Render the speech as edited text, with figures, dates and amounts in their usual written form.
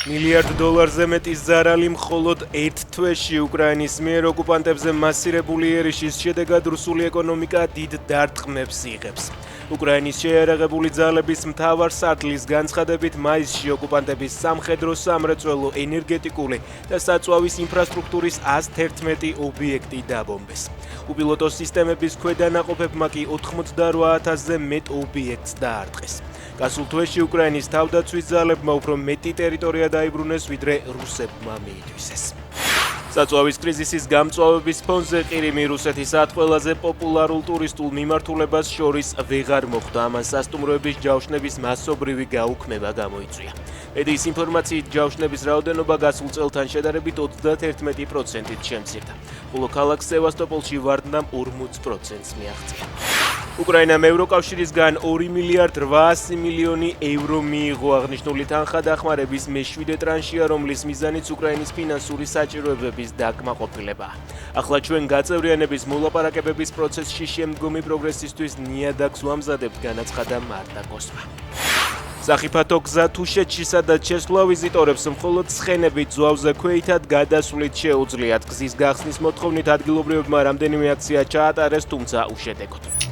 მილიარდ დოლარზე მეტის ზარალი მხოლოდ ერთ თვეში უკრაინის მიერ ოკუპანტებზე მასირებული ერიშის შედეგად რუსული ეკონომიკა დიდ დარტყმებს იღებს. უკრაინის შეიარაღებული ძალების მთავარ სარდლის განცხადებით მაისში ოკუპანტების სამხედრო, სამრეწველო, ენერგეტიკული და საწვავის ინფრასტრუქტურის 111 ობიექტი დაბომბეს. უპილოტო სისტემების ქვედანაყოფებმა კი 88,000-ზე მეტ ობიექტს დაარტყეს. გასულ თვეში უკრაინის თავდაცვის ძალებმა უფრო მეტი ტერიტორია დაიბრუნეს, ვიდრე რუსებმა მიითვისეს. საწვავის კრიზისის გამწვავების ფონზე ყირიმი რუსეთის 10 ყველაზე პოპულარულ ტურისტულ მიმართულებას შორის ვეღარ მოხვდა. ამან სასტუმროების ჯავშნების მასობრივი გაუქმება გამოიწვია. მედიის ინფორმაციით ჯავშნების რაოდენობა გასულ წელთან შედარებით 31%-ით შემცირდა. ხოლო ქალაქ სევასტოპოლში ვარდნამ 40%-ს მიაღწია. უკრაინამ ევროკავშირისგან 2 მილიარდ 800 მილიონი ევრო მიიღო. აღნიშნული თანხა დახმარების მე-7 ტრანშია, რომლის მიზანიც უკრაინის ფინანსური საჭიროებების დაკმაყოფილებაა. ახლა ჩვენ გაწევრიანების მოლაპარაკებების პროცესში შემდგომი პროგრესისთვის ნიადაგს ვამზადებთ, განაცხადა მარტა კოსმა. სახიფათო გზა თუშეთში, სადაც შესვლა ვიზიტორებს მხოლოდ ცხენებით ზვავზე ქვეითად გადასვლით შეუძლიათ. გზის გახსნის მოთხოვნით ადგილობრივებმა რამდენიმე აქცია ჩაატარეს, თუმცა უშედეგოდ.